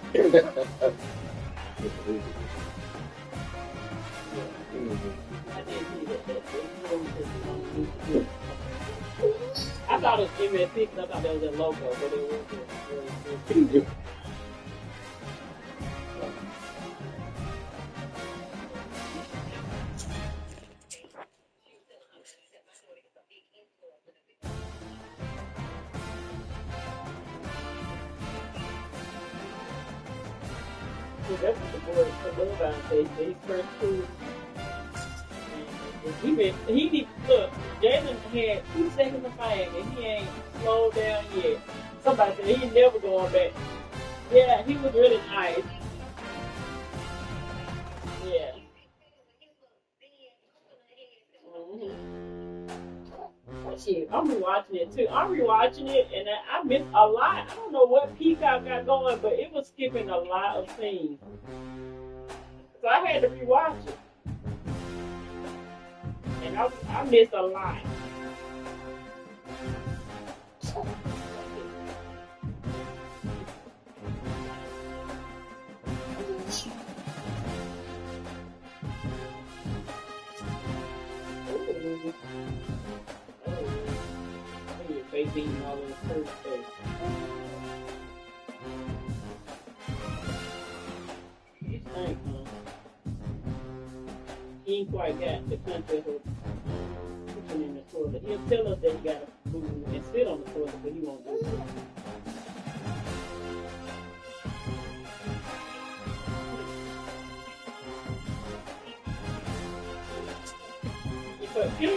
I thought it was MSC, I thought that was a logo, but it wasn't. That's what the boy love about these first two. Look, Jalen had 2 seconds of fame and he ain't slowed down yet. Somebody said he never going back. Yeah, he was really nice. Yeah. Shit, I'm rewatching it too. I'm rewatching it and I missed a lot. I don't know what Peacock got going, but it was skipping a lot of scenes. So I had to rewatch it. And I missed a lot. Baby all in the first place. You think, huh? He ain't quite got the country of putting in the toilet. He'll tell us that he got to move and sit on the toilet, but he won't do it. You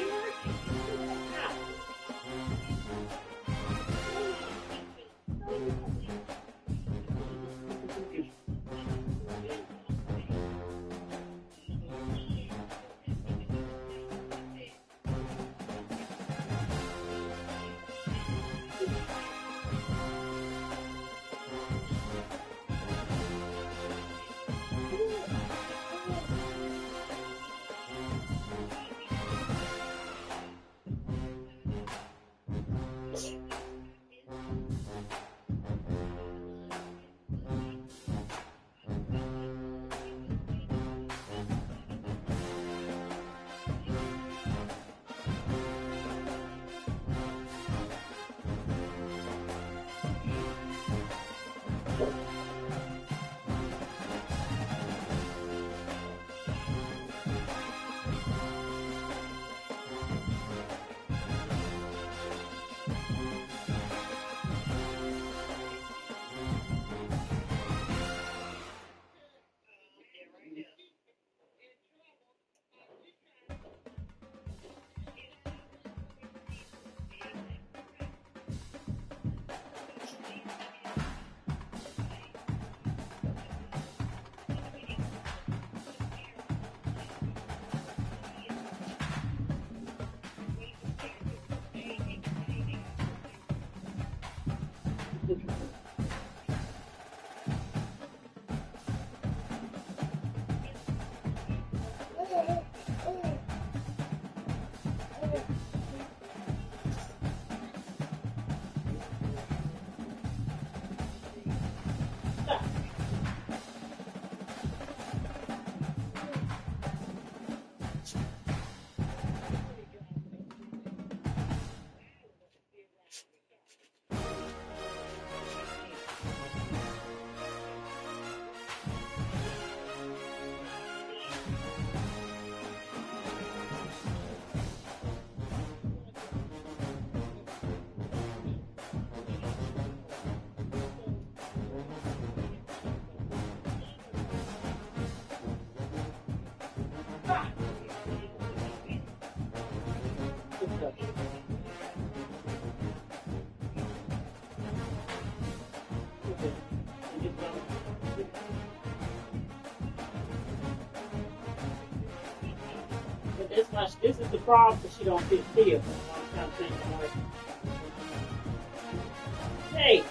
This is the problem because she don't fit still. I'm trying to think of it. Hey.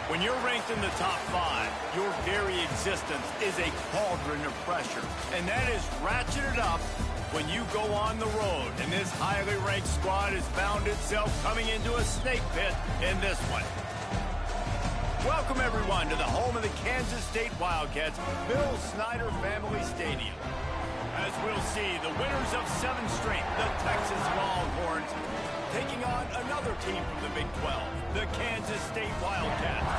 When you're ranked in the top 5, your very existence is a cauldron of pressure. And that is ratcheted up when you go on the road. And this highly ranked squad has found itself coming into a snake pit in this one. Welcome, everyone, to the home of the Kansas State Wildcats, Bill Snyder Family Stadium. As we'll see, the winners of 7th straight, the Texas Longhorns, taking on another team from the Big 12, the Kansas State Wildcats.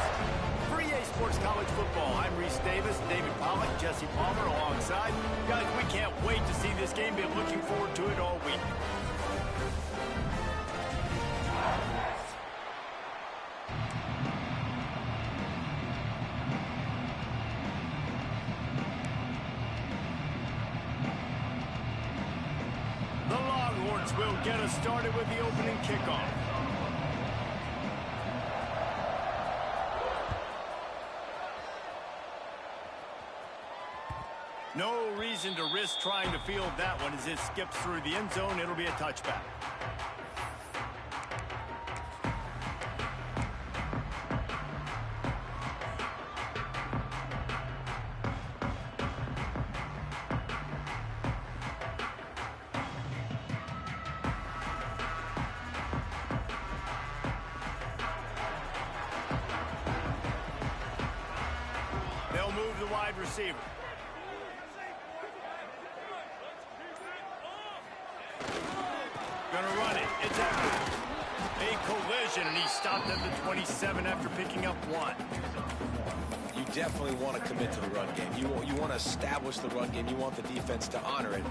For EA Sports College Football, I'm Reese Davis, David Pollack, Jesse Palmer alongside. Guys, we can't wait to see this game. Been looking forward to it all week. The Longhorns will get us started with the opening kickoff. No reason to risk trying to field that one as it skips through the end zone. It'll be a touchback. They'll move the wide receiver. Gonna run it. It's out. A collision, and he stopped at the 27 after picking up 1. You definitely want to commit to the run game. You want to establish the run game. You want the defense to honor it.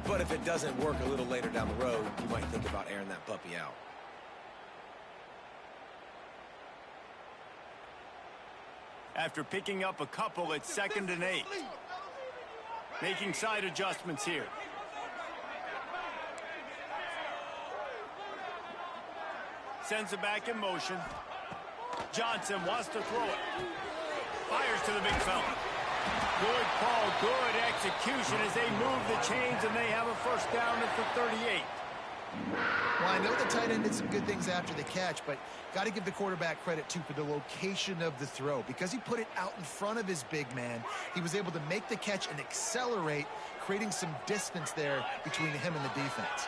But if it doesn't work a little later down the road, you might think about airing that puppy out. After picking up a couple, it's 2nd and 8. Making side adjustments here. Sends it back in motion. Johnson wants to throw it. Fires to the big fella. Good call, good execution as they move the chains, and they have a first down at the 38. Well, I know the tight end did some good things after the catch, but got to give the quarterback credit, too, for the location of the throw. Because he put it out in front of his big man, he was able to make the catch and accelerate, creating some distance there between him and the defense.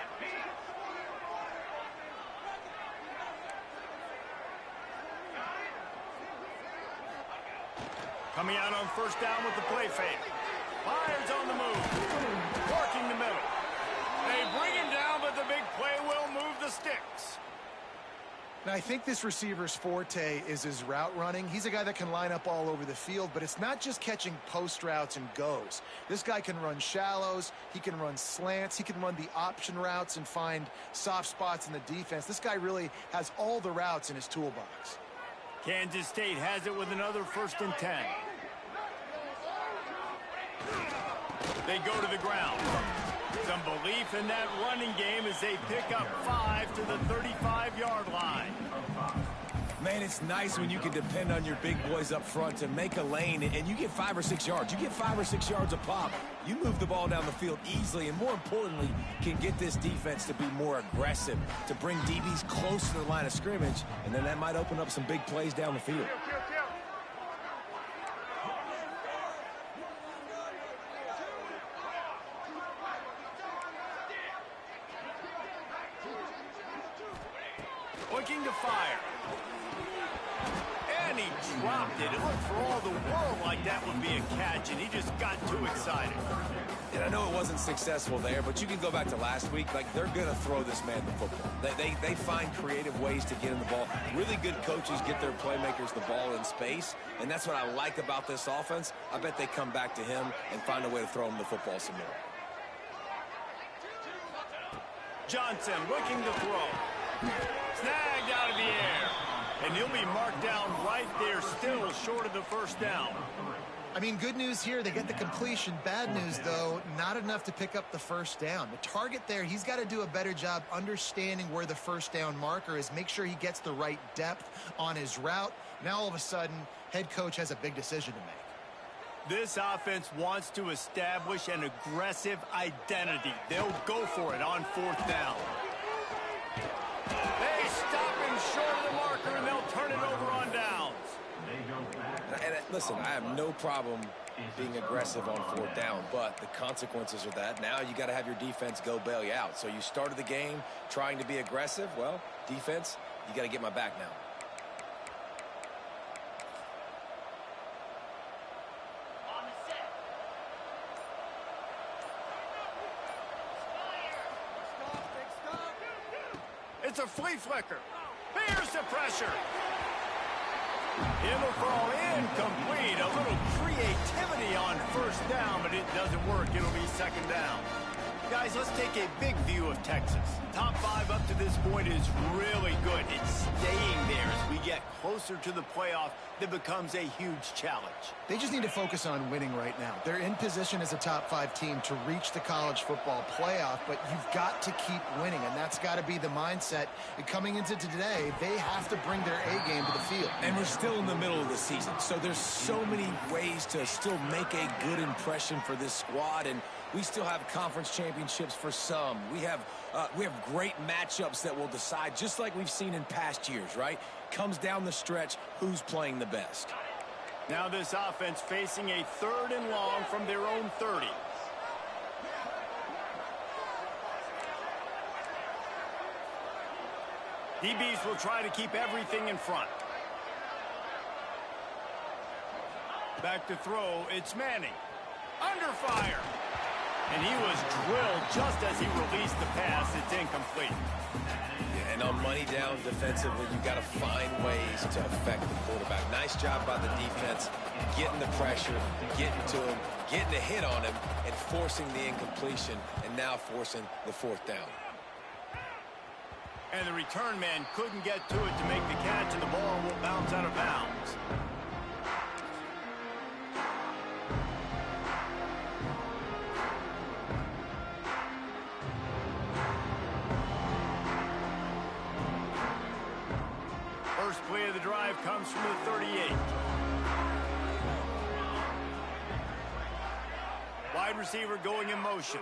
Coming out on first down with the play fake. Fires on the move. Working the middle. They bring him down, but the big play will move the sticks. Now, I think this receiver's forte is his route running. He's a guy that can line up all over the field, but it's not just catching post routes and goes. This guy can run shallows. He can run slants. He can run the option routes and find soft spots in the defense. This guy really has all the routes in his toolbox. Kansas State has it with another 1st and 10. They go to the ground. Some belief in that running game as they pick up 5 to the 35-yard line. Man, it's nice when you can depend on your big boys up front to make a lane, and you get 5 or 6 yards. You get 5 or 6 yards a pop. You move the ball down the field easily, and more importantly, can get this defense to be more aggressive, to bring DBs close to the line of scrimmage, and then that might open up some big plays down the field. Looking to fire. And he dropped it. It looked for all the world like that would be a catch, and he just got too excited. And I know it wasn't successful there, but you can go back to last week. Like, they're going to throw this man the football. They find creative ways to get him the ball. Really good coaches get their playmakers the ball in space, and that's what I like about this offense. I bet they come back to him and find a way to throw him the football some more. Johnson looking to throw. Snagged out of the air. And he'll be marked down right there, still short of the first down. I mean, good news here, they get the completion. Bad news, though, not enough to pick up the first down. The target there, he's got to do a better job understanding where the first down marker is, make sure he gets the right depth on his route. Now, all of a sudden, head coach has a big decision to make. This offense wants to establish an aggressive identity. They'll go for it on 4th down. They stop him short of the marker, and they'll turn it over on downs. Listen, I have no problem being aggressive on 4th down, but the consequences are that now you got to have your defense go bail you out. So you started the game trying to be aggressive. Well, defense, you got to get my back now. It's a flea flicker. Here's the pressure. It'll fall incomplete. A little creativity on 1st down, but it doesn't work. It'll be 2nd down. Guys, let's take a big view of Texas. Top 5 up to this point is really good. It's staying there as we get closer to the playoff. That becomes a huge challenge. They just need to focus on winning right now. They're in position as a top 5 team to reach the college football playoff, but you've got to keep winning, and that's got to be the mindset. And coming into today, they have to bring their A game to the field. And we're still in the middle of the season, so there's so many ways to still make a good impression for this squad, and we still have conference championships for some. We have great matchups that will decide, just like we've seen in past years, right? Comes down the stretch, who's playing the best. Now this offense facing a 3rd and long from their own 30. DBs will try to keep everything in front. Back to throw, it's Manning. Under fire. And he was drilled just as he released the pass. It's incomplete. Yeah, and on money down defensively, you got to find ways to affect the quarterback. Nice job by the defense, getting the pressure, getting to him, getting a hit on him, and forcing the incompletion, and now forcing the 4th down. And the return man couldn't get to it to make the catch, and the ball will bounce out of bounds. First play of the drive comes from the 38. Wide receiver going in motion.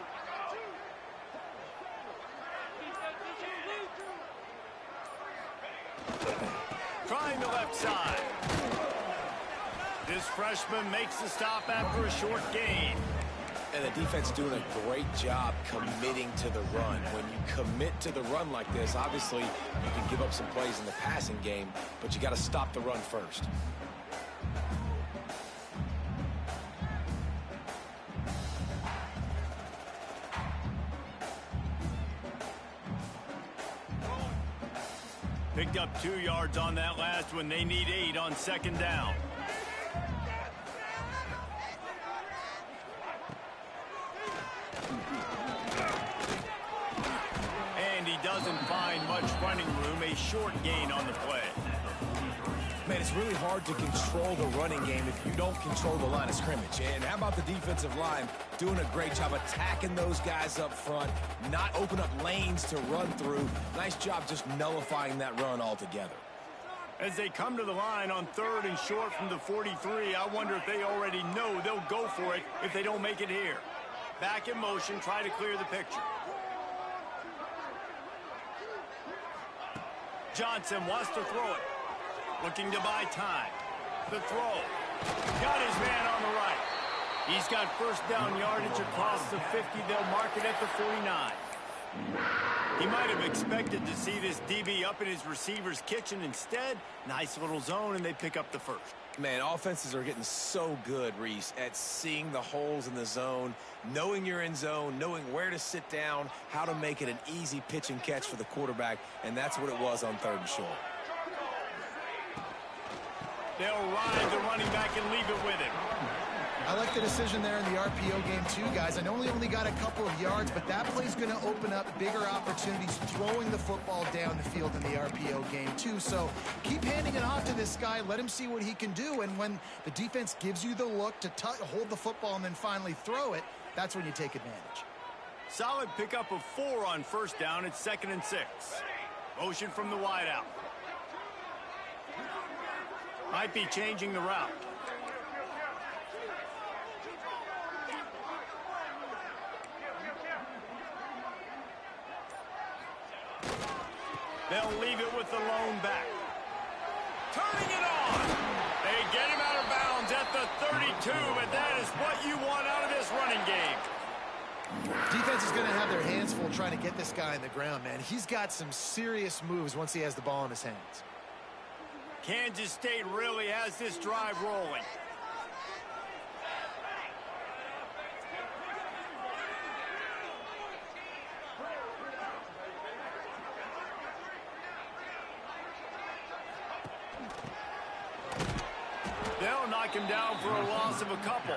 Trying the left side. This freshman makes the stop after a short gain. And the defense doing a great job committing to the run. When you commit to the run like this, obviously you can give up some plays in the passing game, but you got to stop the run first. Picked up 2 yards on that last one. They need 8 on 2nd down. And he doesn't find much running room. A short gain on the play. Man, it's really hard to control the running game if you don't control the line of scrimmage. And how about the defensive line doing a great job attacking those guys up front, not open up lanes to run through. Nice job just nullifying that run altogether. As they come to the line on 3rd and short from the 43, I wonder if they already know they'll go for it if they don't make it here. Back in motion, try to clear the picture. Johnson wants to throw it. Looking to buy time. The throw. Got his man on the right. He's got 1st down yardage across the 50. They'll mark it at the 49. He might have expected to see this DB up in his receiver's kitchen. Instead, nice little zone, and they pick up the 1st. Man, offenses are getting so good, Reese, at seeing the holes in the zone, knowing you're in zone, knowing where to sit down, how to make it an easy pitch and catch for the quarterback, and that's what it was on 3rd and short. They'll ride the running back and leave it with him. I like the decision there in the RPO game too, guys. I know he only got a couple of yards, but that play's going to open up bigger opportunities throwing the football down the field in the RPO game too. So keep handing it off to this guy. Let him see what he can do. And when the defense gives you the look to hold the football and then finally throw it, that's when you take advantage. Solid pickup of 4 on 1st down. It's 2nd and 6. Motion from the wideout. Might be changing the route. They'll leave it with the lone back. Turning it on. They get him out of bounds at two, but that is what you want out of this running game. Defense is going to have their hands full trying to get this guy in the ground, man. He's got some serious moves once he has the ball in his hands. Kansas State really has this drive rolling. They'll knock him down for a loss of a couple.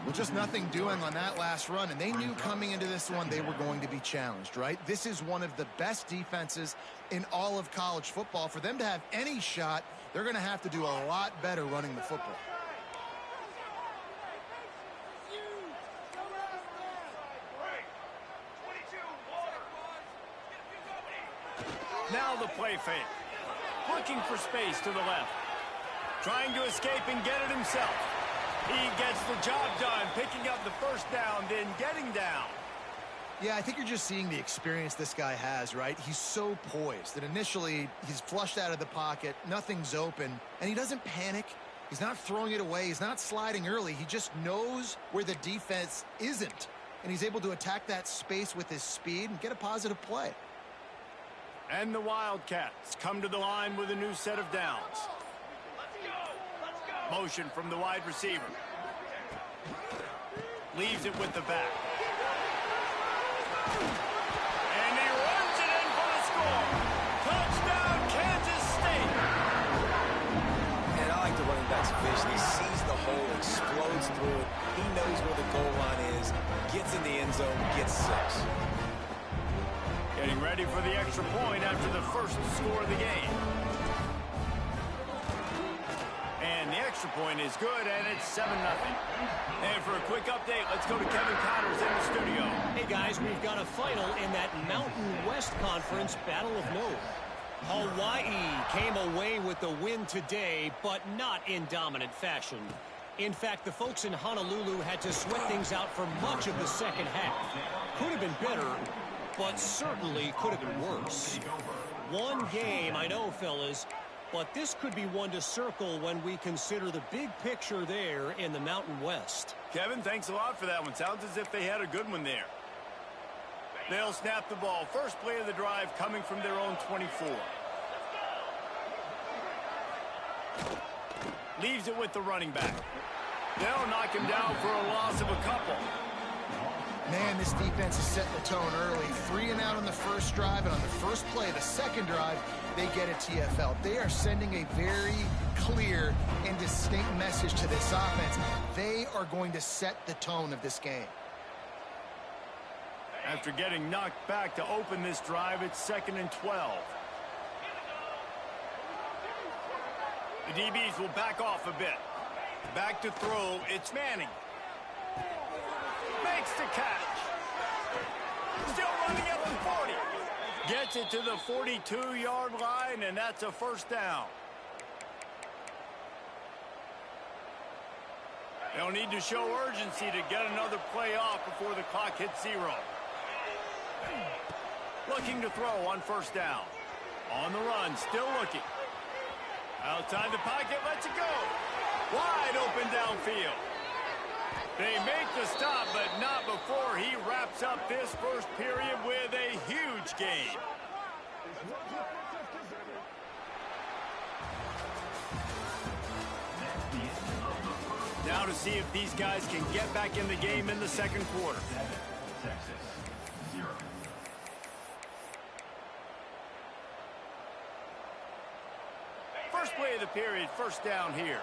Well, just nothing doing on that last run, and they knew coming into this one they were going to be challenged, right? This is one of the best defenses in all of college football. For them to have any shot, they're going to have to do a lot better running the football. Now the play fake. Looking for space to the left. Trying to escape and get it himself. He gets the job done, picking up the first down, then getting down. Yeah, I think you're just seeing the experience this guy has, right? He's so poised that initially he's flushed out of the pocket, nothing's open, and he doesn't panic. He's not throwing it away. He's not sliding early. He just knows where the defense isn't, and he's able to attack that space with his speed and get a positive play. And the Wildcats come to the line with a new set of downs. Motion from the wide receiver. Leaves it with the back. And he runs it in for the score. Touchdown, Kansas State. And I like the running back's vision. He sees the hole, explodes through it. He knows where the goal line is, gets in the end zone, gets 6. Getting ready for the extra point after the first score of the game. And the extra point is good, and it's 7-0. And for a quick update, let's go to Kevin Connors in the studio. Hey, guys, we've got a final in that Mountain West Conference Battle of Note. Hawaii came away with the win today, but not in dominant fashion. In fact, the folks in Honolulu had to sweat things out for much of the second half. Could have been better, but certainly could have been worse. One game, I know, fellas, but this could be one to circle when we consider the big picture there in the Mountain West. Kevin, thanks a lot for that one. Sounds as if they had a good one there. They'll snap the ball. First play of the drive coming from their own 24. Leaves it with the running back. They'll knock him down for a loss of a couple. Man, this defense is setting the tone early. 3 and out on the first drive, and on the first play of the second drive, they get a TFL. They are sending a very clear and distinct message to this offense. They are going to set the tone of this game. After getting knocked back to open this drive, it's 2nd and 12. The DBs will back off a bit. Back to throw, it's Manning. Makes the catch. Still running at the 40. Gets it to the 42-yard line, and that's a first down. They'll need to show urgency to get another play off before the clock hits 0. Looking to throw on first down. On the run, still looking. Outside the pocket, lets it go. Wide open downfield. They make the stop, but not before he wraps up this first period with a huge gain. Now to see if these guys can get back in the game in the second quarter. First play of the period, first down here.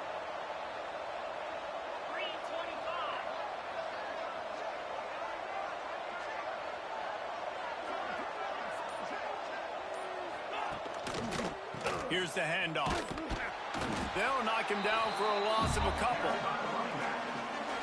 Here's the handoff. They'll knock him down for a loss of a couple.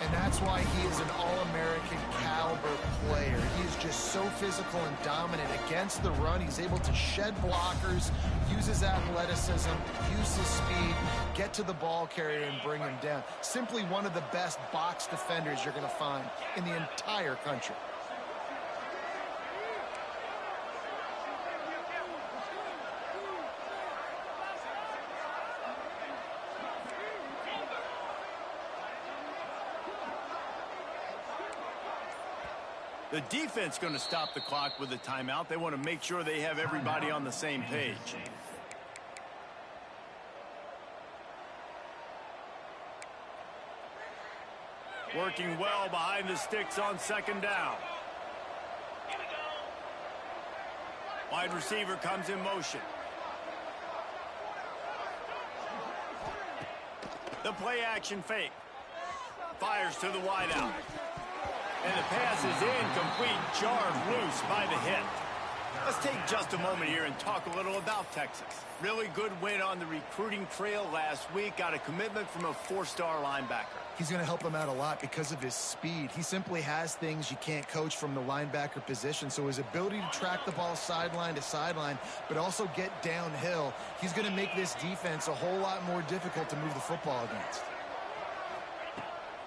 And that's why he is an All-American caliber player. He is just so physical and dominant against the run. He's able to shed blockers, use his athleticism, use his speed, get to the ball carrier and bring him down. Simply one of the best box defenders you're going to find in the entire country. The defense going to stop the clock with a timeout. They want to make sure they have everybody on the same page. Working well behind the sticks on second down. Wide receiver comes in motion. The play action fake. Fires to the wideout. And the pass is incomplete, jarred loose by the hit. Let's take just a moment here and talk a little about Texas. Really good win on the recruiting trail last week. Got a commitment from a 4-star linebacker. He's going to help them out a lot because of his speed. He simply has things you can't coach from the linebacker position. So his ability to track the ball sideline to sideline, but also get downhill, he's going to make this defense a whole lot more difficult to move the football against.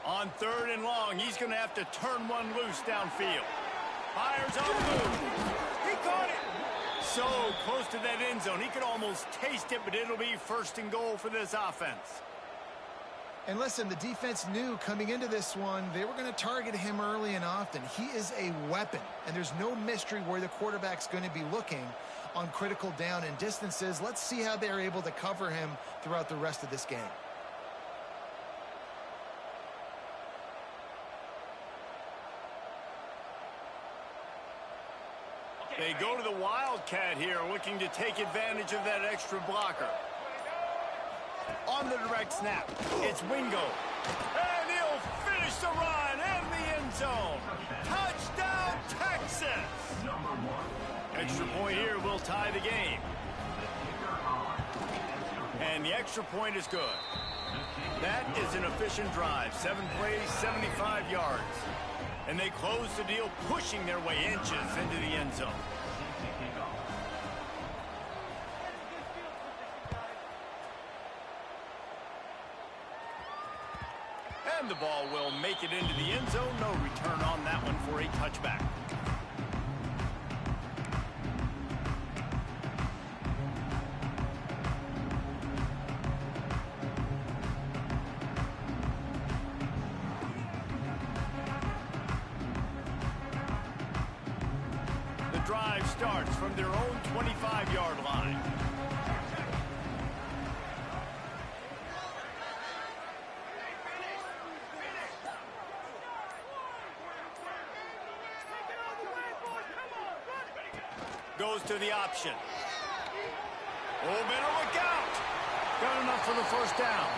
On 3rd and long, he's going to have to turn one loose downfield. Fires on the move. He caught it. So close to that end zone. He could almost taste it, but it'll be 1st and goal for this offense. And listen, the defense knew coming into this one, they were going to target him early and often. He is a weapon, and there's no mystery where the quarterback's going to be looking on critical down and distances. Let's see how they're able to cover him throughout the rest of this game. They go to the Wildcat here, looking to take advantage of that extra blocker. On the direct snap, it's Wingo. And he'll finish the run in the end zone. Touchdown, Texas! Extra point here will tie the game. And the extra point is good. That is an efficient drive. 7 plays, 75 yards. And they close the deal, pushing their way inches into the end zone. And the ball will make it into the end zone. No return on that one for a touchback. The drive starts from their own 25-yard line. Goes to the option. Oh, better look out. Got enough for the 1st down.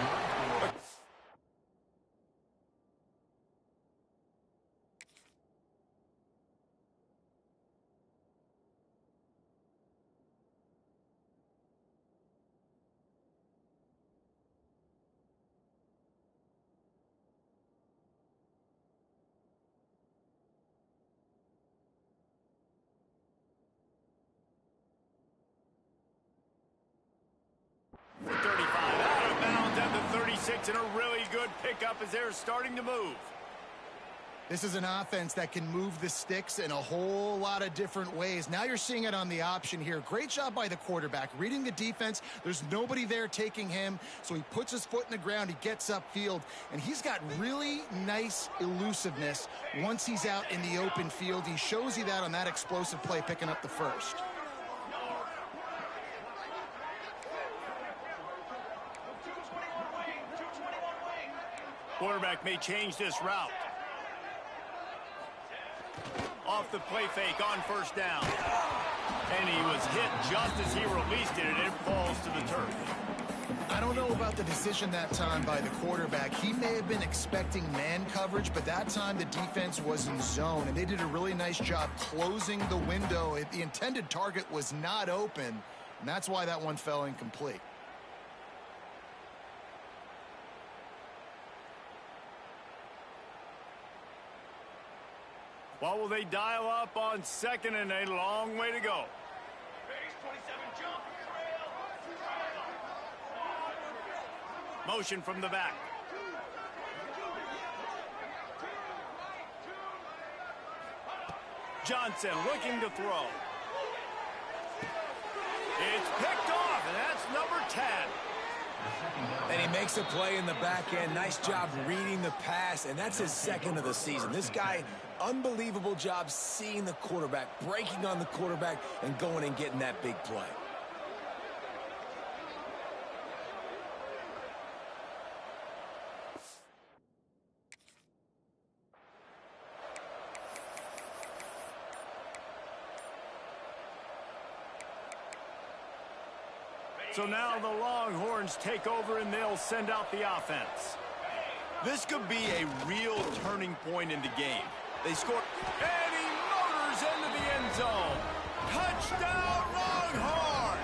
The 35 out of bounds at the 36, and a really good pickup as they're starting to move. This is an offense that can move the sticks in a whole lot of different ways. Now you're seeing it on the option here. Great job by the quarterback. Reading the defense, there's nobody there taking him, so he puts his foot in the ground, he gets upfield, and he's got really nice elusiveness once he's out in the open field. He shows you that on that explosive play, picking up the 1st. Quarterback may change this route. Off the play fake on 1st down. And he was hit just as he released it, and it falls to the turf. I don't know about the decision that time by the quarterback. He may have been expecting man coverage, but that time the defense was in zone, and they did a really nice job closing the window. The intended target was not open, and that's why that one fell incomplete. What will they dial up on 2nd and a long way to go? Motion from the back. Johnson looking to throw. It's picked off, and that's number 10. And he makes a play in the back end. Nice job reading the pass, and that's his second of the season. This guy, unbelievable job seeing the quarterback, breaking on the quarterback, and going and getting that big play. So now the Longhorns take over and they'll send out the offense. This could be a real turning point in the game. They score, and he motors into the end zone. Touchdown, Longhorns!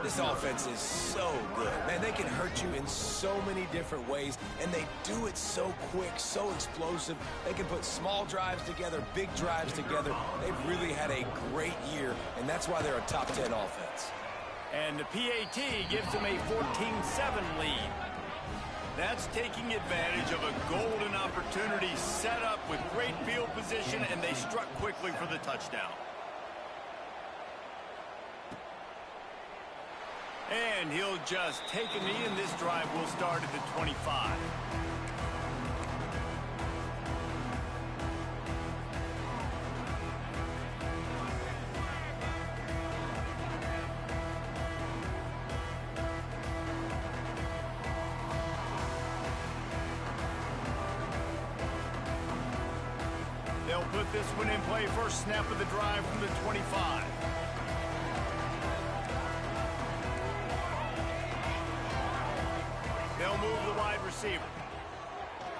This offense is so good. Man, they can hurt you in so many different ways, and they do it so quick, so explosive. They can put small drives together, big drives together. They've really had a great year, and that's why they're a top 10 offense. And the PAT gives them a 14-7 lead. That's taking advantage of a golden opportunity set up with great field position, and they struck quickly for the touchdown. And he'll just take a knee, and this drive will start at the 25. They'll put this one in play. First snap of the drive from the 25. They'll move the wide receiver.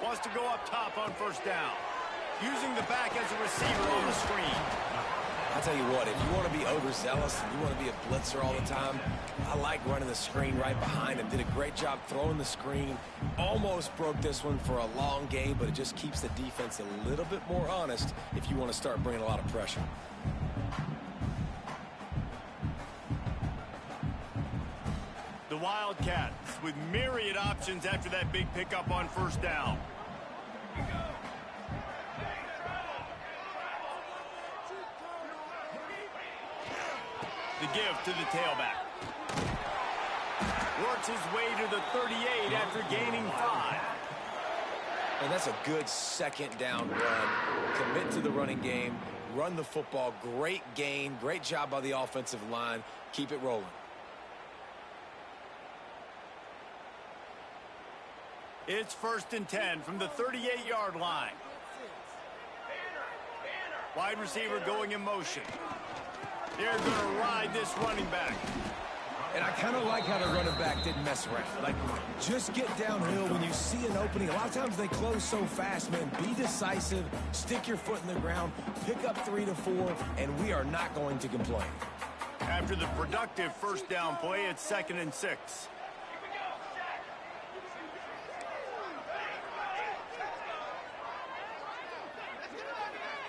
Wants to go up top on first down. Using the back as a receiver on the screen. I'll tell you what, if you want to be overzealous and you want to be a blitzer all the time, I like running the screen right behind him. Did a great job throwing the screen. Almost broke this one for a long game, but it just keeps the defense a little bit more honest if you want to start bringing a lot of pressure. The Wildcats with myriad options after that big pickup on first down. The give to the tailback. Works his way to the 38 after gaining 5. And that's a good second down run. Commit to the running game. Run the football. Great gain. Great job by the offensive line. Keep it rolling. It's 1st and 10 from the 38-yard line. Wide receiver going in motion. They're going to ride this running back. And I kind of like how the running back didn't mess around. Like, just get downhill when you see an opening. A lot of times they close so fast, man. Be decisive, stick your foot in the ground, pick up 3 to 4, and we are not going to complain. After the productive first down play, it's 2nd and 6.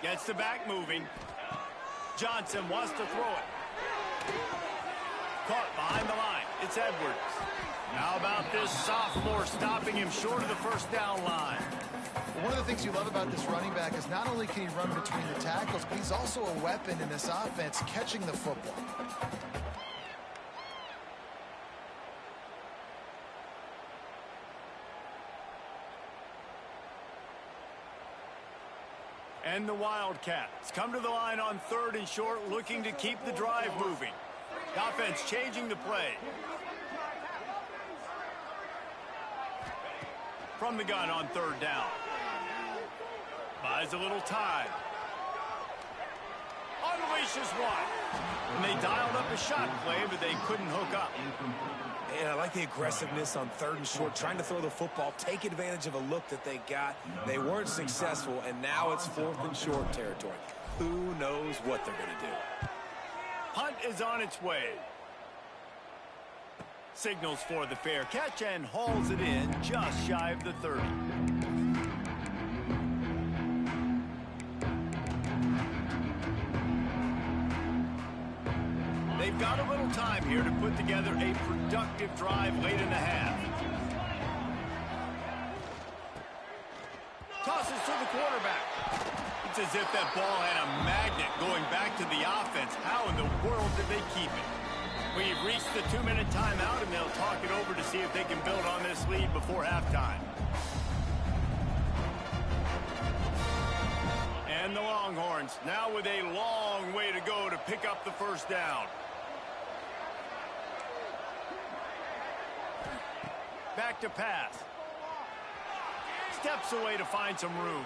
Gets the back moving. Johnson wants to throw it. Caught behind the line. It's Edwards. How about this sophomore stopping him short of the first down line? One of the things you love about this running back is not only can he run between the tackles, but he's also a weapon in this offense, catching the football. And the Wildcats come to the line on 3rd and short, looking to keep the drive moving. The offense changing the play. From the gun on 3rd down. Buys a little time. Unleashes one. And they dialed up a shot play, but they couldn't hook up. And I like the aggressiveness on 3rd and short, trying to throw the football, take advantage of a look that they got. They weren't successful, and now it's 4th and short territory. Who knows what they're going to do? Punt is on its way. Signals for the fair catch and hauls it in just shy of the 30. They've got a little time here to put together a productive drive late in the half. Tosses to the quarterback. It's as if that ball had a magnet going back to the offense. How in the world did they keep it? We've reached the 2-minute timeout, and they'll talk it over to see if they can build on this lead before halftime. And the Longhorns now with a long way to go to pick up the first down. Back to pass. Steps away to find some room.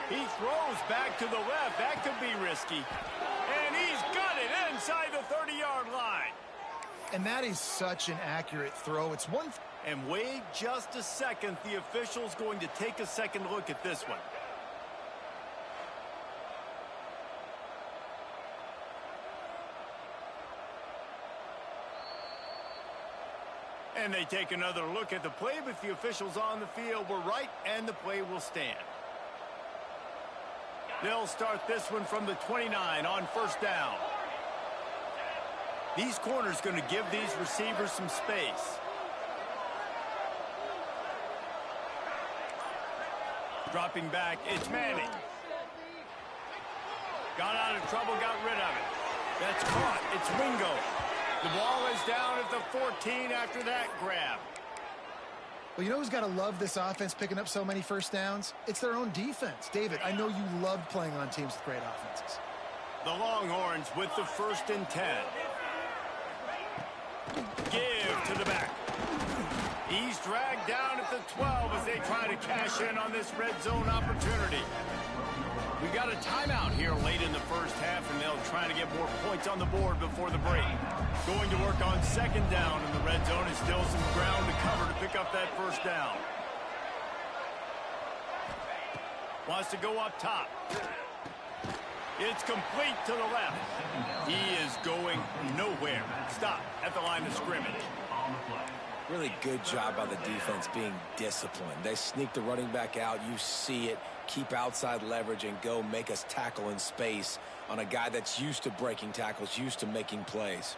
He throws back to the left. That could be risky. And he's got it inside the 30-yard line. And that is such an accurate throw. It's one. And wait just a second. The official's going to take a second look at this one. And they take another look at the play, but the officials on the field were right, and the play will stand. They'll start this one from the 29 on first down. These corners going to give these receivers some space. Dropping back, it's Manning. Got out of trouble, got rid of it. That's caught, it's Wingo. The ball is down at the 14 after that grab. Well, you know who's got to love this offense picking up so many first downs? It's their own defense. David, I know you loved playing on teams with great offenses. The Longhorns with the 1st and 10. Give to the back. He's dragged down at the 12 as they try to cash in on this red zone opportunity. We got a timeout here late in the first half, and they'll try to get more points on the board before the break. Going to work on 2nd down in the red zone, is still some ground to cover to pick up that first down. Wants to go up top. It's complete to the left. He is going nowhere. Stop at the line of scrimmage. Really good job by the defense being disciplined. They sneak the running back out. You see it. Keep outside leverage and go make us tackle in space on a guy that's used to breaking tackles, used to making plays.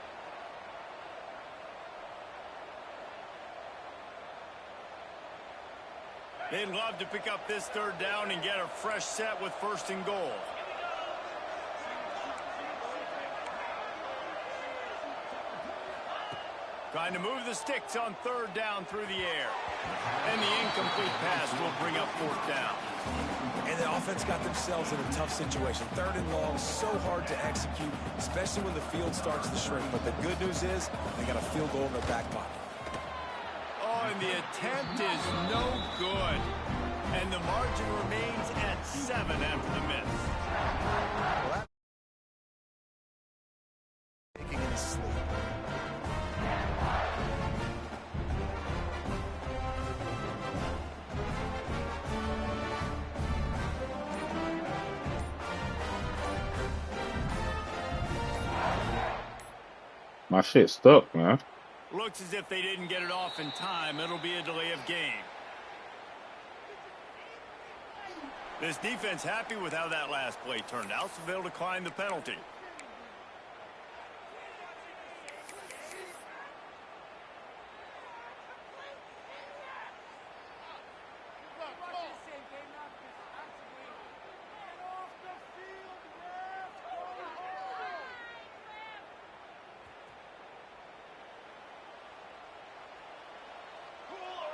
They'd love to pick up this 3rd down and get a fresh set with 1st and goal. Trying to move the sticks on 3rd down through the air. And the incomplete pass will bring up 4th down. And the offense got themselves in a tough situation. 3rd and long, so hard to execute, especially when the field starts to shrink. But the good news is they got a field goal in their back pocket. Oh, and the attempt is no good. And the margin remains at 7 after the miss. Taking in his sleep. My shit stuck, man. Looks as if they didn't get it off in time. It'll be a delay of game. This defense happy with how that last play turned out, so they'll decline the penalty.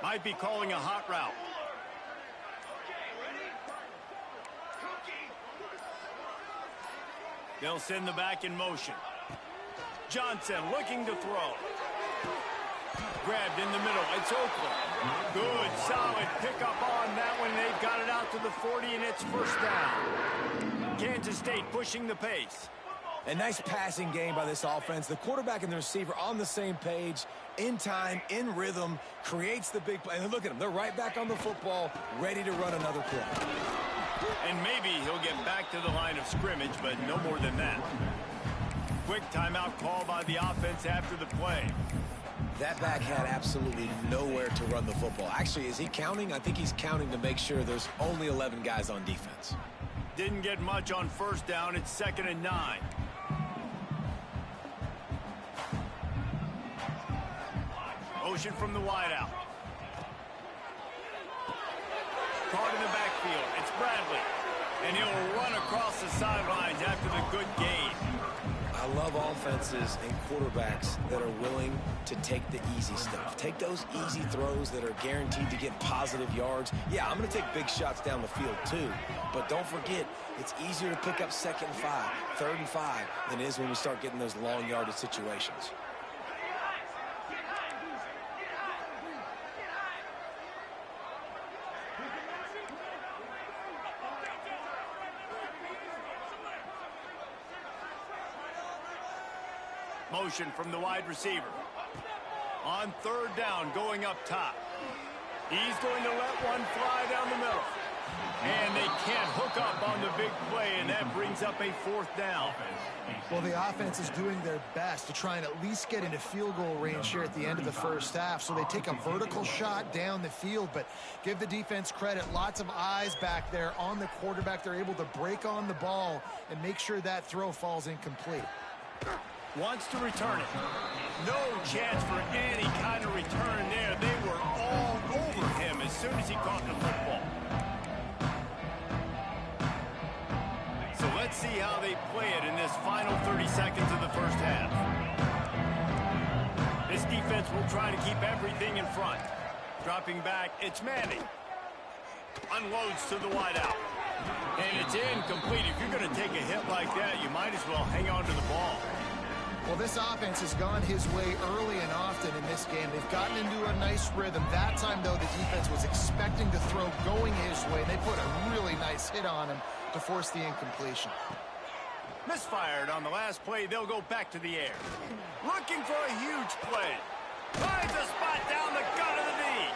Might be calling a hot route. They'll send the back in motion. Johnson looking to throw. Grabbed in the middle. It's Oakland. Good, solid pickup on that one. They've got it out to the 40, and it's 1st down. Kansas State pushing the pace. A nice passing game by this offense. The quarterback and the receiver on the same page, in time, in rhythm, creates the big play. And look at them. They're right back on the football, ready to run another play. And maybe he'll get back to the line of scrimmage, but no more than that. Quick timeout call by the offense after the play. That back had absolutely nowhere to run the football. Actually, is he counting? I think he's counting to make sure there's only 11 guys on defense. Didn't get much on 1st down. It's 2nd and 9. Motion from the wideout. Caught in the backfield. It's Bradley. And he'll run across the sidelines after the good gain. I I love offenses and quarterbacks that are willing to take the easy stuff. Take those easy throws that are guaranteed to get positive yards. Yeah, I'm going to take big shots down the field too. But don't forget, it's easier to pick up 2nd and 5, 3rd and 5 than it is when we start getting those long yardage situations. Motion from the wide receiver. On 3rd down, going up top. He's going to let one fly down the middle. And they can't hook up on the big play, and that brings up a 4th down. Well, the offense is doing their best to try and at least get into field goal range here at the end of the first half. So they take a vertical shot down the field, but give the defense credit. Lots of eyes back there on the quarterback. They're able to break on the ball and make sure that throw falls incomplete. Wants to return it. No chance for any kind of return there. They were all over him as soon as he caught the football. So let's see how they play it in this final 30 seconds of the first half. This defense will try to keep everything in front. Dropping back, it's Manning. Unloads to the wideout. And it's incomplete. If you're going to take a hit like that, you might as well hang on to the ball. Well, this offense has gone his way early and often in this game. They've gotten into a nice rhythm. That time, though, the defense was expecting to throw going his way. They put a really nice hit on him to force the incompletion. Misfired on the last play. They'll go back to the air. Looking for a huge play. Finds a spot down the gut of the knee.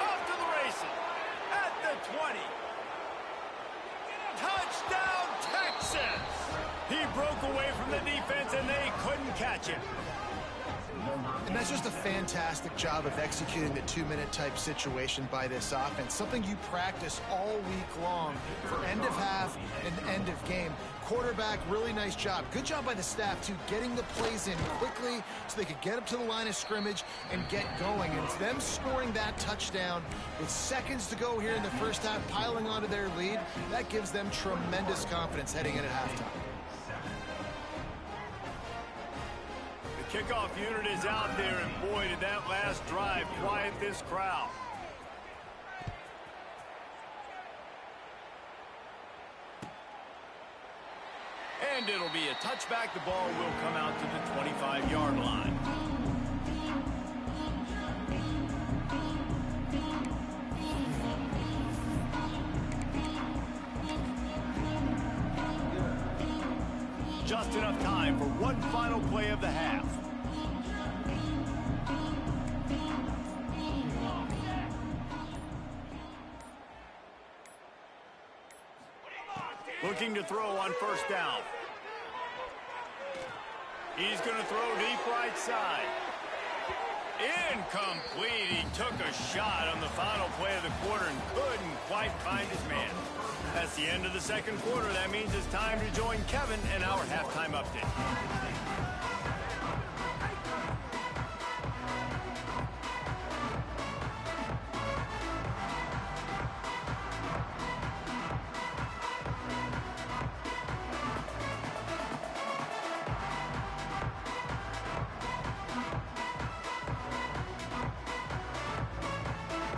Off to the races. At the 20. Touchdown, Texas! He broke away from the defense, and they couldn't catch him. And that's just a fantastic job of executing the 2-minute type situation by this offense. Something you practice all week long for end of half and end of game. Quarterback, really nice job. Good job by the staff, too, getting the plays in quickly so they could get up to the line of scrimmage and get going. And them scoring that touchdown with seconds to go here in the first half, piling onto their lead, that gives them tremendous confidence heading in at halftime. Kickoff unit is out there, and boy, did that last drive quiet this crowd. And it'll be a touchback. The ball will come out to the 25-yard line. Just enough time for one final play of the half. Looking to throw on 1st down. He's going to throw deep right side. Incomplete. He took a shot on the final play of the quarter and couldn't quite find his man. That's the end of the 2nd quarter. That means it's time to join Kevin in our halftime update.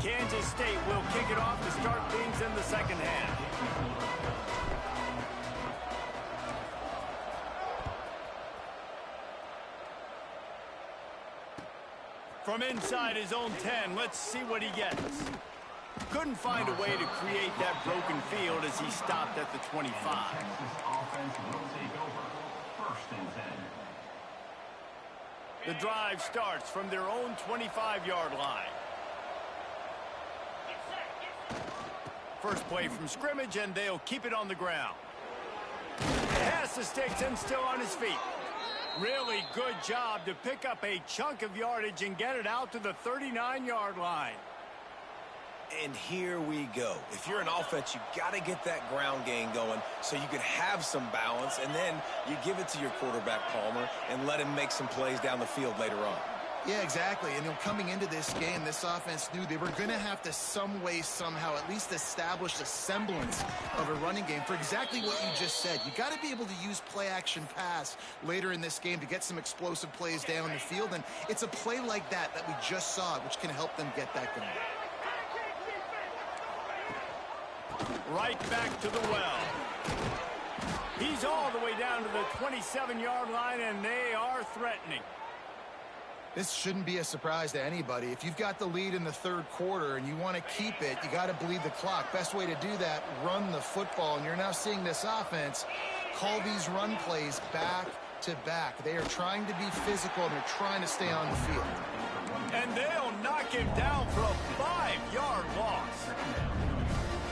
Kansas State will kick it off to start things in the 2nd half. From inside his own 10, let's see what he gets. Couldn't find a way to create that broken field as he stopped at the 25. Offense will take over. 1st and 10. The drive starts from their own 25-yard line. First play from scrimmage, and they'll keep it on the ground. Has the sticks and still on his feet. Really good job to pick up a chunk of yardage and get it out to the 39-yard line. And here we go. If you're an offense, you got to get that ground game going so you can have some balance, and then you give it to your quarterback, Palmer, and let him make some plays down the field later on. Yeah, exactly. And coming into this game, this offense knew they were going to have to some way, somehow, at least establish a semblance of a running game for exactly what you just said. You got to be able to use play-action pass later in this game to get some explosive plays down the field. And it's a play like that we just saw, which can help them get that going. Right back to the well. He's all the way down to the 27-yard line, and they are threatening. This shouldn't be a surprise to anybody. If you've got the lead in the third quarter and you want to keep it, you got to bleed the clock. Best way to do that, run the football. And you're now seeing this offense call these run plays back to back. They are trying to be physical, and they're trying to stay on the field. And they'll knock him down for a 5-yard loss.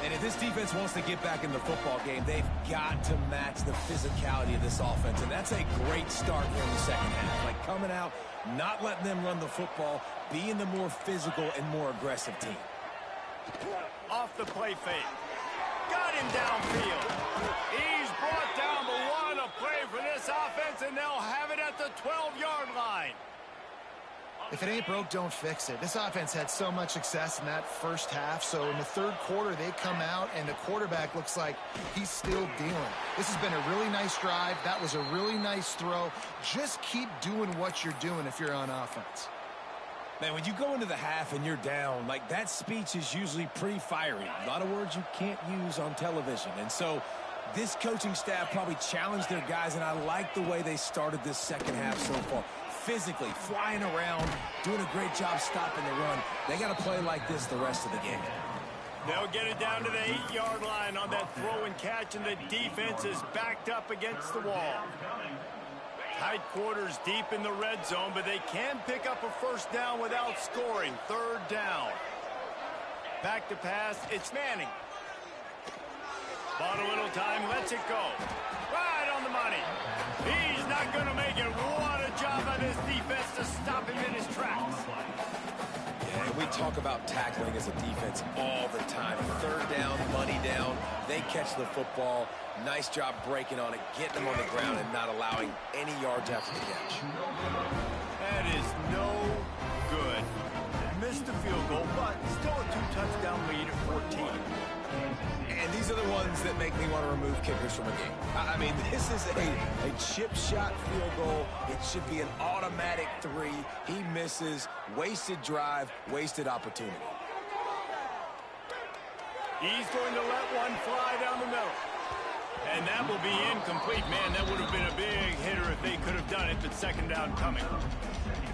And if this defense wants to get back in the football game, they've got to match the physicality of this offense. And that's a great start here in the second half. Like coming out, not letting them run the football, being the more physical and more aggressive team. Off the play fake. Got him downfield. He's brought down, but what a play for this offense, and they'll have it at the 12-yard line. If it ain't broke, don't fix it. This offense had so much success in that first half, so in the third quarter, they come out, and the quarterback looks like he's still dealing. This has been a really nice drive. That was a really nice throw. Just keep doing what you're doing if you're on offense. Man, when you go into the half and you're down, like that speech is usually pretty fiery. A lot of words you can't use on television. And so this coaching staff probably challenged their guys, and I like the way they started this second half so far. Physically, flying around, doing a great job stopping the run. They got to play like this the rest of the game. They'll get it down to the 8-yard line on that throw and catch, and the defense is backed up against the wall. Tight quarters deep in the red zone, but they can pick up a first down without scoring. Third down. Back to pass. It's Manning. Bought a little time, lets it go. Right on the money. He's not going to make it. What a job by this defense to stop him in his tracks. Yeah, we talk about tackling as a defense all the time. Third down, money down. They catch the football. Nice job breaking on it, getting them on the ground, and not allowing any yards after the catch. That is no good. Missed the field goal, but still a 2-touchdown lead at 14. And these are the ones that make me want to remove kickers from a game. I mean, this is a chip shot field goal. It should be an automatic 3. He misses. Wasted drive, wasted opportunity. He's going to let one fly down the middle. And that will be incomplete. Man, that would have been a big hitter if they could have done it, but second down coming.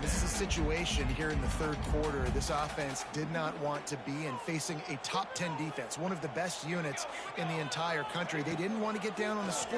This is a situation here in the third quarter this offense did not want to be in, facing a top 10 defense, one of the best units in the entire country. They didn't want to get down on the score.